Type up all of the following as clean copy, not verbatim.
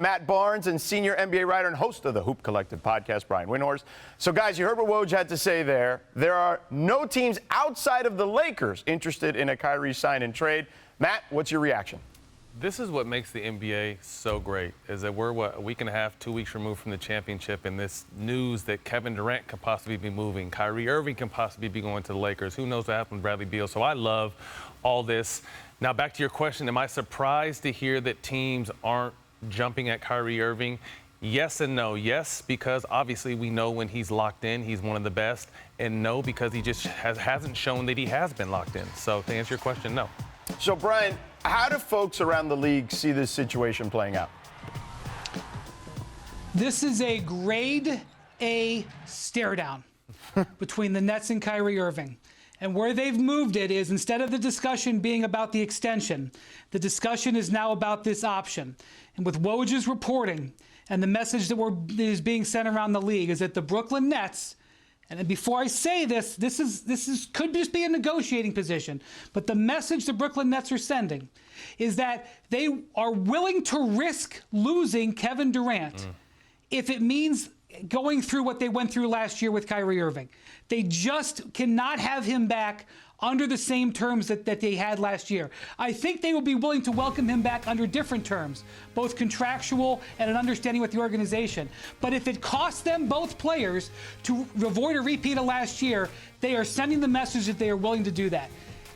Matt Barnes and senior NBA writer and host of the Hoop Collective podcast, Brian Windhorst. So, guys, you heard what Woj had to say there. There are no teams outside of the Lakers interested in a Kyrie sign and trade. Matt, what's your reaction? This is what makes the NBA so great, is that we're, a week and a half, 2 weeks removed from the championship, and this news that Kevin Durant could possibly be moving, Kyrie Irving can possibly be going to the Lakers. Who knows what happened with Bradley Beal? So I love all this. Now, back to your question, am I surprised to hear that teams aren't jumping at Kyrie Irving? Yes and no. Yes, because obviously we know when he's locked in, he's one of the best. And no, because he just hasn't shown that he has been locked in. So to answer your question, no. So, Brian, how do folks around the league see this situation playing out? This is a grade A stare down between the Nets and Kyrie Irving. And where they've moved it is, instead of the discussion being about the extension, the discussion is now about this option. And with Woj's reporting and the message that is being sent around the league is that the Brooklyn Nets, and before I say this could just be a negotiating position, but the message the Brooklyn Nets are sending is that they are willing to risk losing Kevin Durant if it means going through what they went through last year with Kyrie Irving. They just cannot have him back under the same terms that they had last year. I think they will be willing to welcome him back under different terms, both contractual and an understanding with the organization. But if it costs them, both players, to avoid a repeat of last year, they are sending the message that they are willing to do that.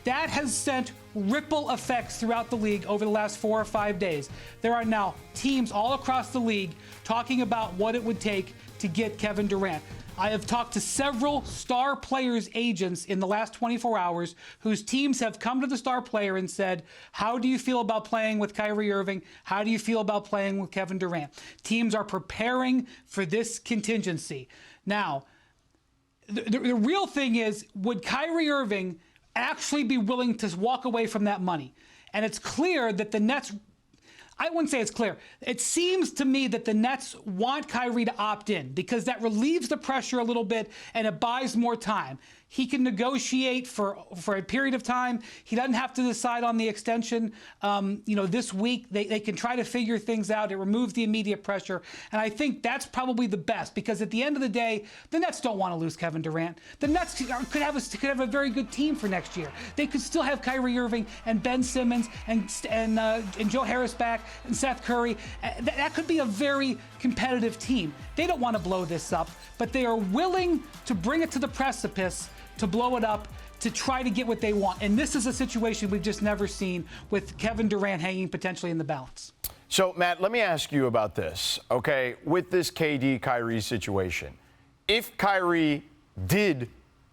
That has sent ripple effects throughout the league over the last 4 or 5 days. There are now teams all across the league talking about what it would take to get Kevin Durant. I have talked to several star players' agents in the last 24 hours whose teams have come to the star player and said, how do you feel about playing with Kyrie Irving? How do you feel about playing with Kevin Durant? Teams are preparing for this contingency. Now, the real thing is, would Kyrie Irving actually be willing to walk away from that money? And it's clear that the Nets, I wouldn't say it's clear. It seems to me that the Nets want Kyrie to opt in because that relieves the pressure a little bit and it buys more time. He can negotiate for a period of time. He doesn't have to decide on the extension. This week they can try to figure things out. It removes the immediate pressure. And I think that's probably the best because at the end of the day, the Nets don't want to lose Kevin Durant. The Nets could have a very good team for next year. They could still have Kyrie Irving and Ben Simmons and Joe Harris back and Seth Curry. That could be a very competitive team. They don't want to blow this up, but they are willing to bring it to the precipice to blow it up, to try to get what they want. And this is a situation we've just never seen with Kevin Durant hanging potentially in the balance. So, Matt, let me ask you about this, okay? With this KD-Kyrie situation, if Kyrie did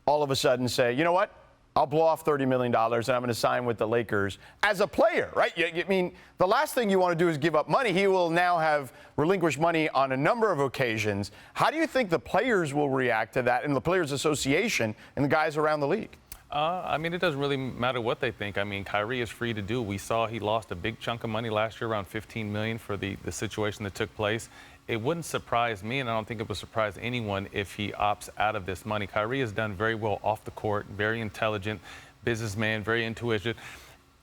all of a sudden say, you know what, I'll blow off $30 million and I'm going to sign with the Lakers as a player, right? I mean, the last thing you want to do is give up money. He will now have relinquished money on a number of occasions. How do you think the players will react to that and the Players Association and the guys around the league? It doesn't really matter what they think. I mean, Kyrie is free to do. We saw he lost a big chunk of money last year, around $15 million for the situation that took place. It wouldn't surprise me, and I don't think it would surprise anyone if he opts out of this money. Kyrie has done very well off the court, very intelligent businessman, very intuitive.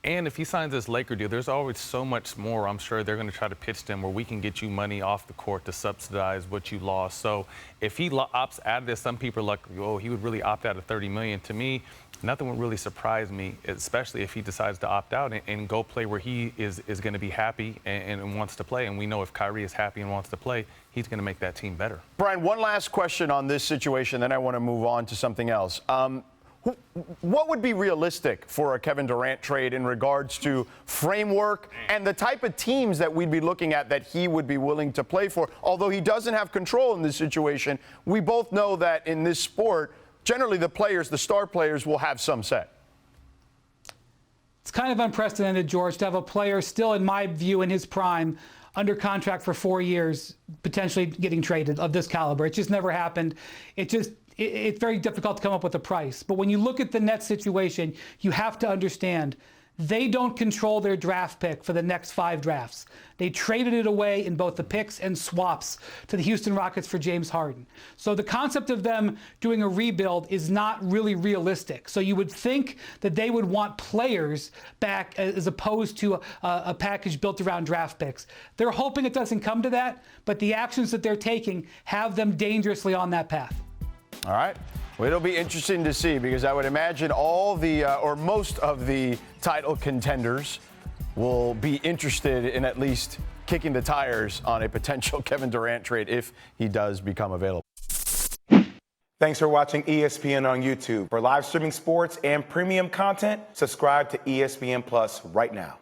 And if he signs this Laker deal, there's always so much more. I'm sure they're going to try to pitch to him where we can get you money off the court to subsidize what you lost. So if he opts out of this, some people are like, oh, he would really opt out of $30 million. To me, nothing would really surprise me, especially if he decides to opt out and go play where he is going to be happy and wants to play. And we know if Kyrie is happy and wants to play, he's going to make that team better. Brian, one last question on this situation, then I want to move on to something else. What would be realistic for a Kevin Durant trade in regards to framework and the type of teams that we'd be looking at that he would be willing to play for? Although he doesn't have control in this situation, we both know that in this sport, generally the players, the star players, will have some say. It's kind of unprecedented, George, to have a player still, in my view, in his prime, under contract for 4 years, potentially getting traded of this caliber. It just never happened. It's very difficult to come up with a price. But when you look at the Nets situation, you have to understand they don't control their draft pick for the next 5 drafts. They traded it away in both the picks and swaps to the Houston Rockets for James Harden. So the concept of them doing a rebuild is not really realistic. So you would think that they would want players back as opposed to a package built around draft picks. They're hoping it doesn't come to that, but the actions that they're taking have them dangerously on that path. All right. Well, it'll be interesting to see because I would imagine all the or most of the title contenders will be interested in at least kicking the tires on a potential Kevin Durant trade if he does become available. Thanks for watching ESPN on YouTube. For live streaming sports and premium content, subscribe to ESPN Plus right now.